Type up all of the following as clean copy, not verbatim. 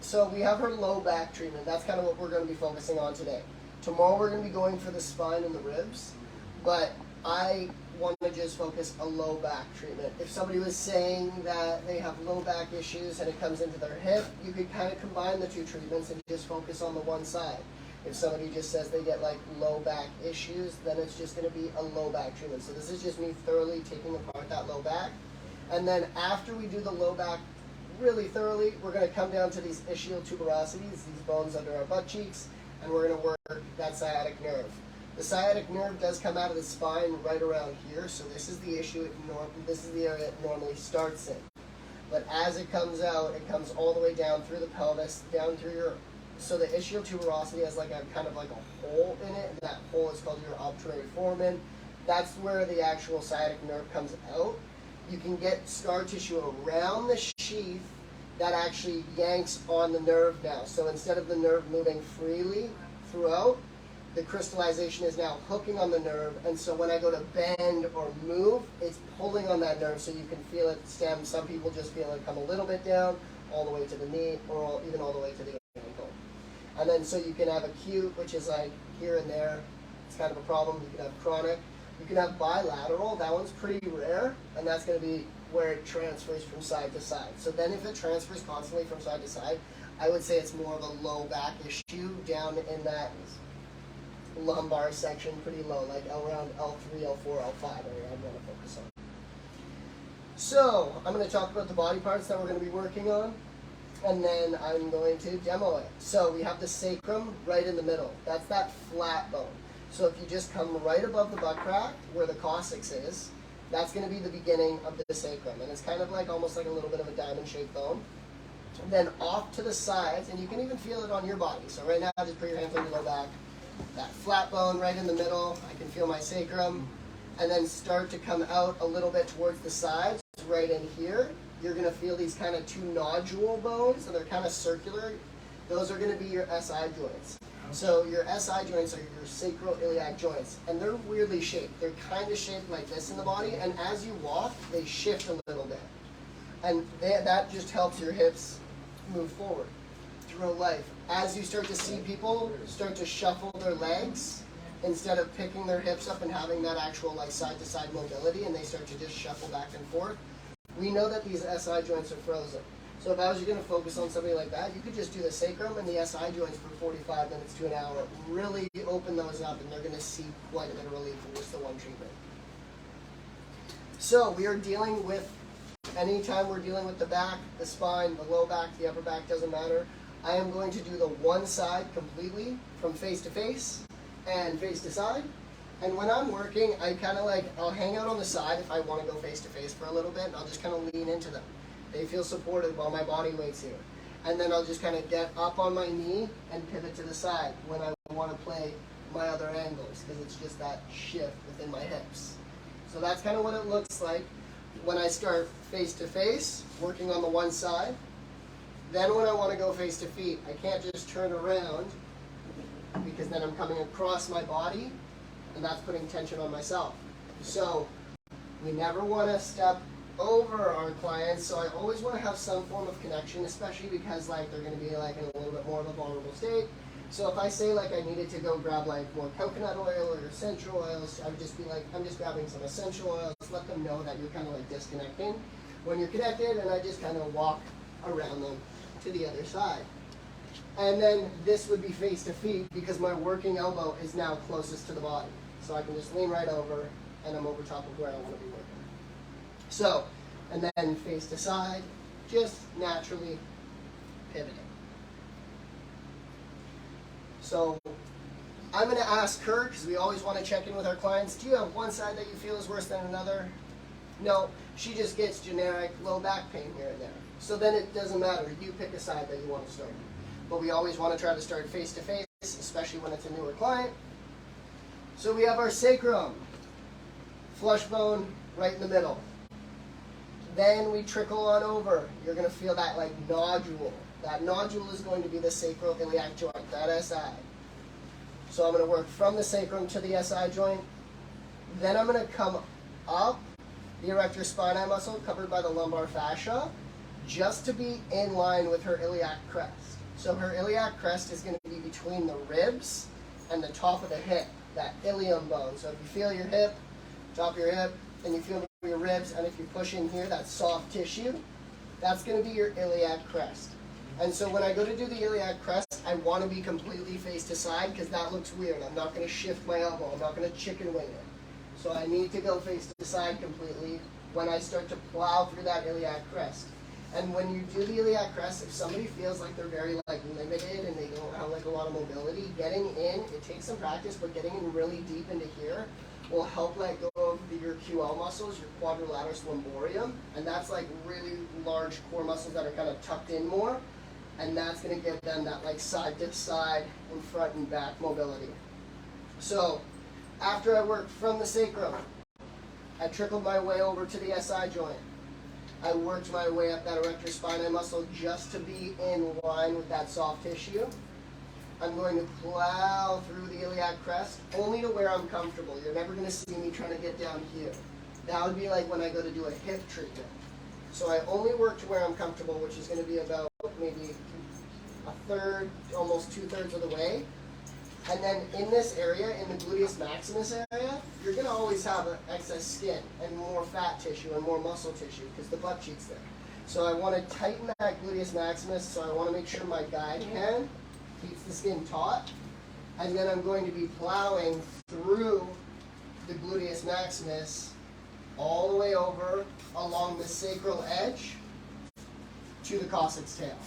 So we have her low back treatment. That's kind of what we're going to be focusing on today. Tomorrow we're going to be going for the spine and the ribs, but I want to just focus a low back treatment. If somebody was saying that they have low back issues and it comes into their hip, you could kind of combine the two treatments and just focus on the one side. If somebody just says they get like low back issues, then it's just going to be a low back treatment. So this is just me thoroughly taking apart that low back. And then after we do the low back really thoroughly, we're going to come down to these ischial tuberosities, these bones under our butt cheeks, and we're going to work that sciatic nerve. The sciatic nerve does come out of the spine right around here, so this is the issue. This is the area it normally starts in. But as it comes out, it comes all the way down through the pelvis, down through your. So the ischial tuberosity has like a kind of like a hole in it, and that hole is called your obturator foramen. That's where the actual sciatic nerve comes out. You can get scar tissue around the sheath that actually yanks on the nerve now. So instead of the nerve moving freely throughout, the crystallization is now hooking on the nerve, and so when I go to bend or move, it's pulling on that nerve, so you can feel it stem. Some people just feel it come a little bit down, all the way to the knee, or even all the way to the ankle. And then so you can have acute, which is like here and there. It's kind of a problem. You can have chronic. You can have bilateral. That one's pretty rare, and that's going to be where it transfers from side to side. So then if it transfers constantly from side to side, I would say it's more of a low back issue down in that lumbar section, pretty low, like around L3, L4, L5 area I'm going to focus on. So I'm going to talk about the body parts that we're going to be working on, and then I'm going to demo it. So we have the sacrum right in the middle. That's that flat bone. So if you just come right above the butt crack where the coccyx is, that's going to be the beginning of the sacrum. And it's kind of like almost like a little bit of a diamond-shaped bone. And then off to the sides, and you can even feel it on your body. So right now, just put your hands on your low back. That flat bone right in the middle, I can feel my sacrum. And then start to come out a little bit towards the sides, right in here. You're going to feel these kind of two nodule bones, and they're kind of circular. Those are going to be your SI joints. So your SI joints are your sacroiliac joints, and they're weirdly shaped. They're kind of shaped like this in the body, and as you walk, they shift a little bit. And that just helps your hips move forward through life. As you start to see people start to shuffle their legs, instead of picking their hips up and having that actual like side-to-side mobility, and they start to just shuffle back and forth, we know that these SI joints are frozen. So if I was going to focus on something like that, you could just do the sacrum and the SI joints for 45 minutes to an hour. Really open those up, and they're going to see quite a bit of relief in just the one treatment. So we are dealing with, anytime we're dealing with the back, the spine, the low back, the upper back, doesn't matter. I am going to do the one side completely from face to face and face to side. And when I'm working, I kind of like, I'll hang out on the side if I want to go face to face for a little bit, and I'll just kind of lean into them. They feel supported while my body weight's here. And then I'll just kind of get up on my knee and pivot to the side when I want to play my other angles, because it's just that shift within my hips. So that's kind of what it looks like when I start face to face, working on the one side. Then when I want to go face to feet, I can't just turn around, because then I'm coming across my body, and that's putting tension on myself. So we never want to step over our clients, so I always want to have some form of connection, especially because like they're going to be like in a little bit more of a vulnerable state. So if I say like I needed to go grab like more coconut oil or essential oils, I would just be like, I'm just grabbing some essential oils. Let them know that you're kind of like disconnecting when you're connected, and I just kind of walk around them to the other side. And then this would be face to feet, because my working elbow is now closest to the body. So I can just lean right over, and I'm over top of where I want to be working. So, and then face to side, just naturally pivoting. So, I'm going to ask her, because we always want to check in with our clients, do you have one side that you feel is worse than another? No, she just gets generic low back pain here and there. So then it doesn't matter. You pick a side that you want to start. But we always want to try to start face to face, especially when it's a newer client. So we have our sacrum, flush bone right in the middle. Then we trickle on over. You're going to feel that like nodule. That nodule is going to be the sacroiliac joint, that SI. So I'm going to work from the sacrum to the SI joint. Then I'm going to come up the erector spinae muscle covered by the lumbar fascia, just to be in line with her iliac crest. So her iliac crest is going to be between the ribs and the top of the hip, that ilium bone. So if you feel your hip, top of your hip, and you feel your ribs, and if you push in here, that soft tissue, that's going to be your iliac crest. And so when I go to do the iliac crest, I want to be completely face to side because that looks weird. I'm not going to shift my elbow. I'm not going to chicken wing it. So I need to go face to side completely when I start to plow through that iliac crest. And when you do the iliac crest, if somebody feels like they're very limited and they don't have a lot of mobility, getting in, it takes some practice, but getting in really deep into here will help let go of your QL muscles, your quadrilateral lumborium, and that's really large core muscles that are kind of tucked in more, and that's going to give them that side to side and front and back mobility. So after I worked from the sacrum, I trickled my way over to the SI joint. I worked my way up that erector spinae muscle just to be in line with that soft tissue. I'm going to plow through the iliac crest only to where I'm comfortable. You're never going to see me trying to get down here. That would be like when I go to do a hip treatment. So I only work to where I'm comfortable, which is going to be about maybe a third, almost 2/3 of the way. And then in this area, in the gluteus maximus area, you're going to always have excess skin and more fat tissue and more muscle tissue because the butt cheek's there. So I want to tighten that gluteus maximus, so I want to make sure my guide hand keeps the skin taut. And then I'm going to be plowing through the gluteus maximus all the way over along the sacral edge to the Cossack's tail.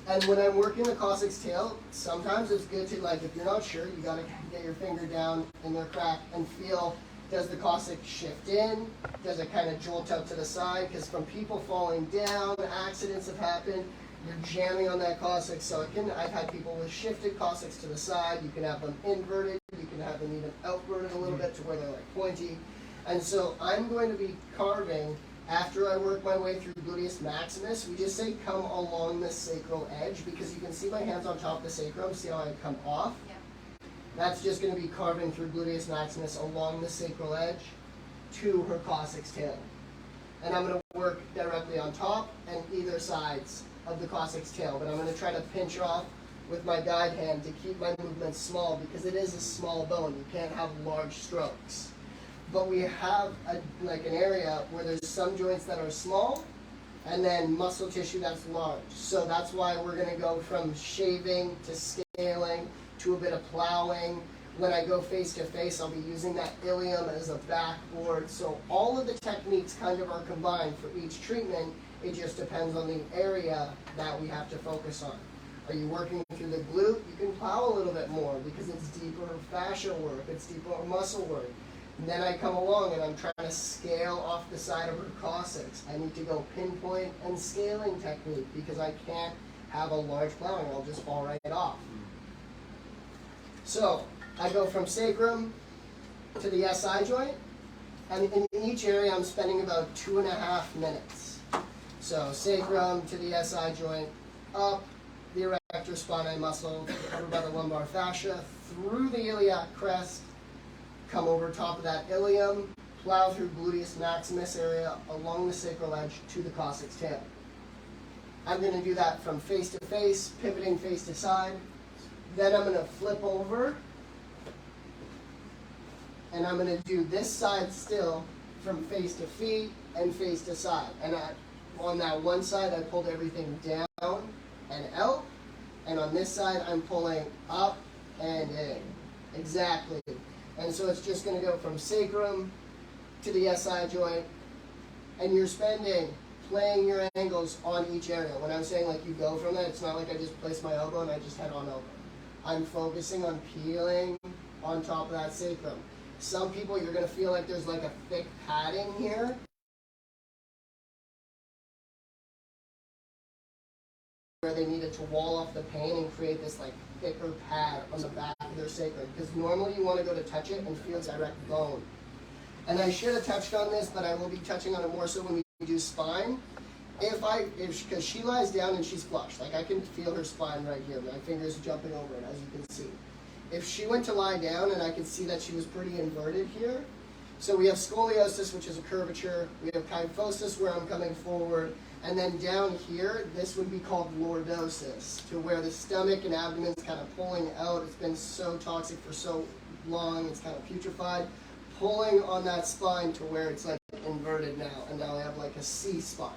And when I'm working the Cossack's tail, sometimes it's good to, if you're not sure, you got to get your finger down in their crack and feel, does the Cossack shift in? Does it kind of jolt out to the side? Because from people falling down, accidents have happened, you're jamming on that Cossack. So I've had people with shifted Cossacks to the side. You can have them inverted. You can have them even outverted a little bit to where they're pointy. And so I'm going to be carving. After I work my way through gluteus maximus, we just say come along the sacral edge because you can see my hands on top of the sacrum. See how I come off? Yeah. That's just going to be carving through gluteus maximus along the sacral edge to her Cossack's tail. And I'm going to work directly on top and either sides of the Cossack's tail. But I'm going to try to pinch off with my guide hand to keep my movements small because it is a small bone. You can't have large strokes. But we have an area where there's some joints that are small and then muscle tissue that's large. So that's why we're going to go from shaving to scaling to a bit of plowing. When I go face to face, I'll be using that ilium as a backboard. So all of the techniques kind of are combined for each treatment. It just depends on the area that we have to focus on. Are you working through the glute? You can plow a little bit more because it's deeper fascia work, it's deeper muscle work. And then I come along and I'm trying to scale off the side of her Cossacks. I need to go pinpoint and scaling technique because I can't have a large plowing. I'll just fall right off. So I go from sacrum to the SI joint. And in each area I'm spending about 2.5 minutes. So sacrum to the SI joint, up the erector spinae muscle, covered by the lumbar fascia, through the iliac crest, come over top of that ilium, plow through gluteus maximus area along the sacral edge to the Cossack's tail. I'm going to do that from face to face, pivoting face to side. Then I'm going to flip over, and I'm going to do this side still from face to feet and face to side. And on that one side, I pulled everything down and out, and on this side, I'm pulling up and in. Exactly. And so it's just going to go from sacrum to the SI joint, and you're playing your angles on each area. When I'm saying you go from that, it's not like I just place my elbow and I just head on over. I'm focusing on peeling on top of that sacrum. Some people, you're going to feel like there's a thick padding here. Where they needed to wall off the pain and create this thicker pad on the back of their sacrum. Because normally you want to go to touch it and feel direct bone. And I should have touched on this, but I will be touching on it more so when we do spine. Because she lies down and she's flush. I can feel her spine right here. My fingers jumping over it, as you can see. If she went to lie down and I could see that she was pretty inverted here. So we have scoliosis, which is a curvature. We have kyphosis, where I'm coming forward. And then down here, this would be called lordosis, to where the stomach and abdomen is kind of pulling out. It's been so toxic for so long, it's kind of putrefied, pulling on that spine to where it's like inverted now, and now I have like a C spine.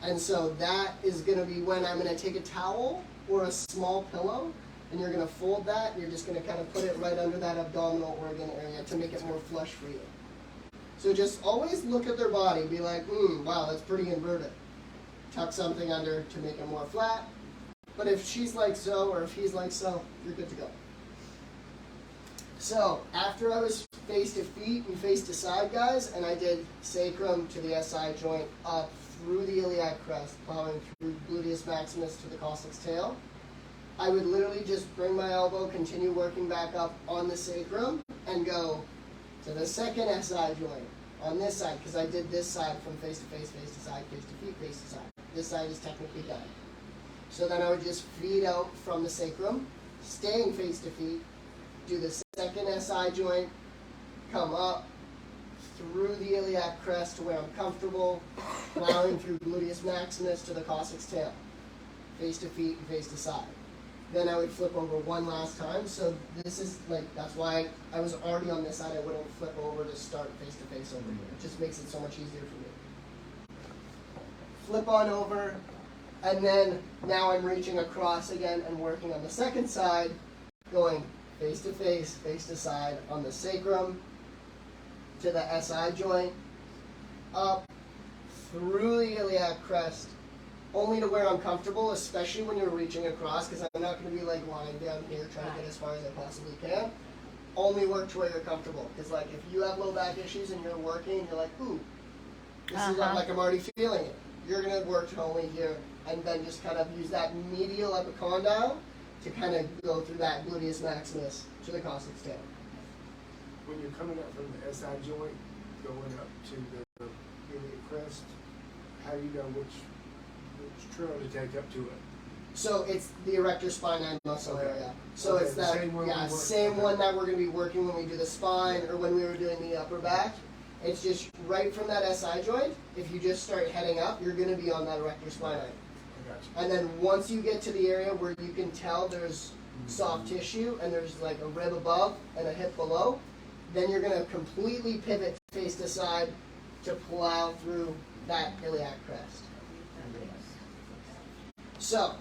And so that is going to be when I'm going to take a towel or a small pillow, and you're going to fold that, and you're just going to kind of put it right under that abdominal organ area to make it more flush for you. So just always look at their body, be like, wow, that's pretty inverted. Tuck something under to make it more flat. But if she's like so, or if he's like so, you're good to go. So after I was face to feet and face to side, guys, and I did sacrum to the SI joint up through the iliac crest, plowing through gluteus maximus to the coccyx tail, I would literally just bring my elbow, continue working back up on the sacrum, and go to the second SI joint on this side, because I did this side from face to face, face to side, face to feet, face to side. This side is technically done. So then I would just feed out from the sacrum, staying face to feet, do the second SI joint, come up through the iliac crest to where I'm comfortable, plowing through gluteus maximus to the coccyx tail, face to feet and face to side. Then I would flip over one last time. So this is like, that's why I was already on this side. I wouldn't flip over to start face to face over here. It just makes it so much easier for me. Flip on over, and then now I'm reaching across again and working on the second side, going face to side on the sacrum to the SI joint, up through the iliac crest, only to where I'm comfortable, especially when you're reaching across, because I'm not going to be like lying down here trying to get as far as I possibly can. Only work to where you're comfortable, because like if you have low back issues and you're working, you're like, ooh, this is like I'm already feeling it. You're going to work to only here, and then just kind of use that medial epicondyle to kind of go through that gluteus maximus to the coccyx tail. When you're coming up from the SI joint, going up to the iliac crest, how do you know which trail to take up to it? So it's the erector spinae muscle area. So it's that same one one that we're going to be working when we do the spine or when we were doing the upper back. It's just right from that SI joint. If you just start heading up, you're going to be on that erector spinae. And then once you get to the area where you can tell there's soft tissue and there's like a rib above and a hip below, then you're going to completely pivot face to side to plow through that iliac crest. So,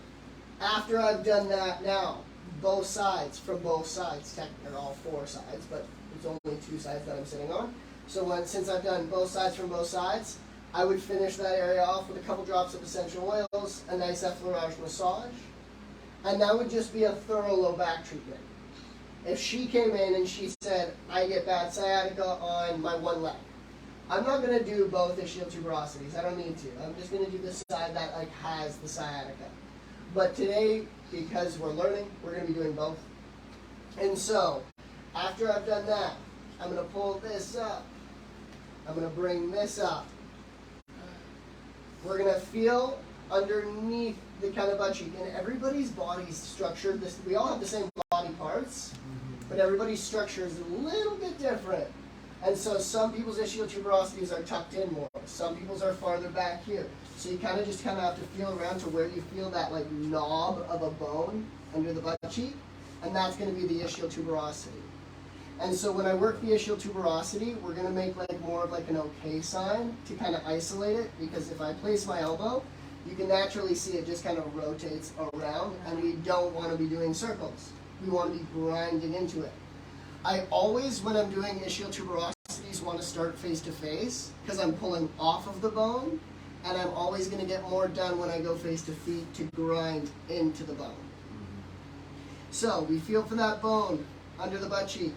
after I've done that now, both sides, from both sides, technically all four sides, but it's only two sides that I'm sitting on. So since I've done both sides from both sides, I would finish that area off with a couple drops of essential oils, a nice effleurage massage, and that would just be a thorough low back treatment. If she came in and she said, I get bad sciatica on my one leg, I'm not going to do both ischial tuberosities. I don't need to. I'm just going to do the side that like has the sciatica. But today, because we're learning, we're going to be doing both. And so, after I've done that, I'm going to pull this up. I'm going to bring this up. We're going to feel underneath the kind of butt cheek. And everybody's body's structured. We all have the same body parts, but everybody's structure is a little bit different. And so some people's ischial tuberosities are tucked in more. Some people's are farther back here. So you kind of have to feel around to where you feel that like knob of a bone under the butt cheek. And that's going to be the ischial tuberosity. And so when I work the ischial tuberosity, we're going to make like more of like an OK sign to kind of isolate it. Because if I place my elbow, you can naturally see it just kind of rotates around. And we don't want to be doing circles. We want to be grinding into it. I always, when I'm doing ischial tuberosities, want to start face to face because I'm pulling off of the bone, and I'm always going to get more done when I go face to feet to grind into the bone. So we feel for that bone under the butt cheek.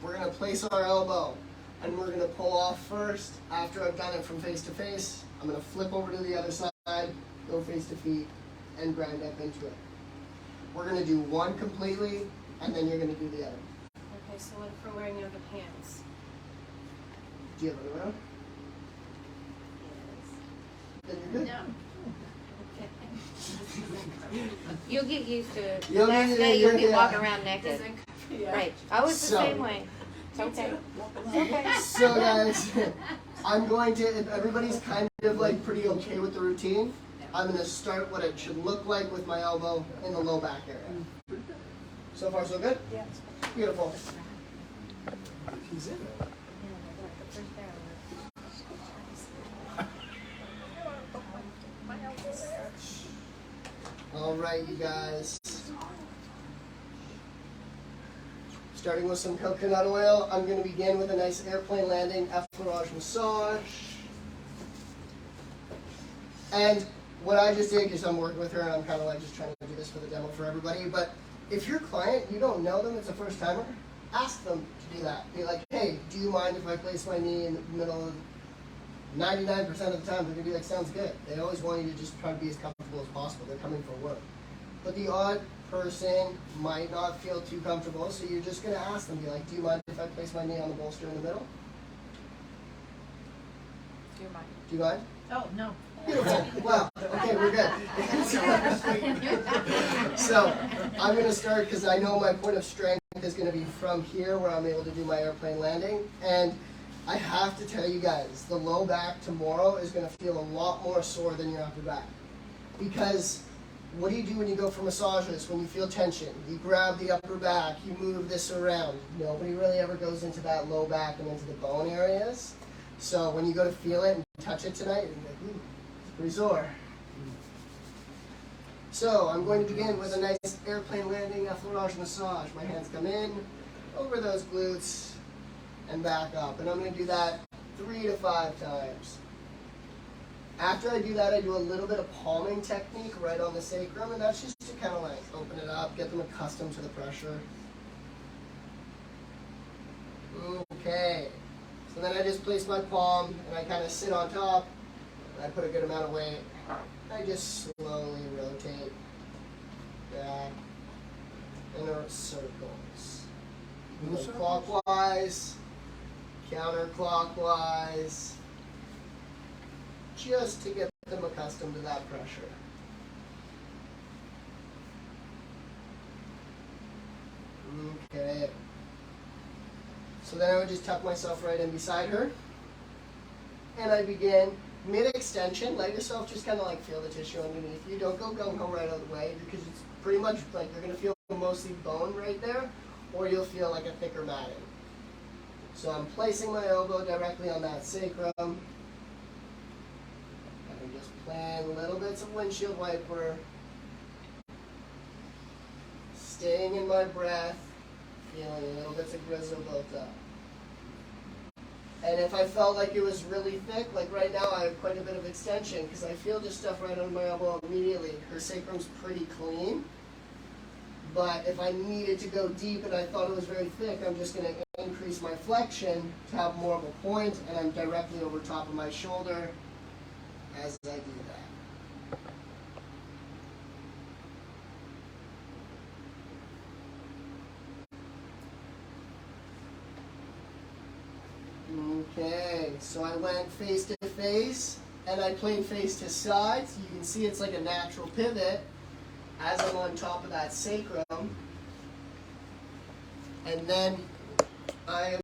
We're going to place our elbow, and we're going to pull off first. After I've done it from face to face, I'm going to flip over to the other side, go face to feet, and grind up into it. We're going to do one completely, and then you're going to do the other. Okay, so what if we're wearing yoga pants? Do you have it around? Yes. Then you're good. No. You'll get used to it. You'll Next get- day you'll be yeah. walking around naked. Yeah. Right. I was the So- same way. It's okay. It's okay. So guys, I'm going to, if everybody's kind of like pretty okay with the routine, I'm going to start what it should look like with my elbow in the low back area. So far so good? Yeah. Beautiful. He's in it. All right, you guys. Starting with some coconut oil, I'm going to begin with a nice airplane landing effleurage massage. And what I just did, because I'm working with her and I'm kind of like just trying to do this for the demo for everybody, but if your client, you don't know them, it's a first timer, ask them to do that. Be like, hey, do you mind if I place my knee in the middle of 99% of the time? They're going to be like, sounds good. They always want you to just try to be as comfortable as possible. They're coming for work. But the odd person might not feel too comfortable, so you're just going to ask them, be like, do you mind if I place my knee on the bolster in the middle? Do you mind? Do you mind? Oh, no. Beautiful. Wow. Okay, we're good. So I'm going to start because I know my point of strength is going to be from here where I'm able to do my airplane landing. And I have to tell you guys, the low back tomorrow is going to feel a lot more sore than your upper back. Because what do you do when you go for massages, when you feel tension? You grab the upper back, you move this around. Nobody really ever goes into that low back and into the bone areas. So when you go to feel it and touch it tonight, you're like, ooh, it's pretty sore. So I'm going to begin with a nice airplane landing effleurage massage. My hands come in, over those glutes, and back up. And I'm going to do that 3 to 5 times. After I do that, I do a little bit of palming technique right on the sacrum, and that's just to kind of like open it up, get them accustomed to the pressure. Okay. So then I just place my palm, and I kind of sit on top, and I put a good amount of weight. I just slowly rotate back in circles. Move clockwise, counterclockwise, just to get them accustomed to that pressure. Okay. So then I would just tuck myself right in beside her. And I begin mid-extension. Let yourself just kind of like feel the tissue underneath you. Don't go gung-ho right out of the way because it's pretty much like you're going to feel mostly bone right there, or you'll feel like a thicker matting. So I'm placing my elbow directly on that sacrum. And I'm just playing little bits of windshield wiper. Staying in my breath. Feeling little bits of gristle built up. And if I felt like it was really thick, like right now I have quite a bit of extension because I feel just stuff right under my elbow immediately. Her sacrum's pretty clean. But if I needed to go deep and I thought it was very thick, I'm just going to increase my flexion to have more of a point, and I'm directly over top of my shoulder as I do that. Okay, so I went face to face, and I played face to side, so you can see it's like a natural pivot as I'm on top of that sacrum. And then I am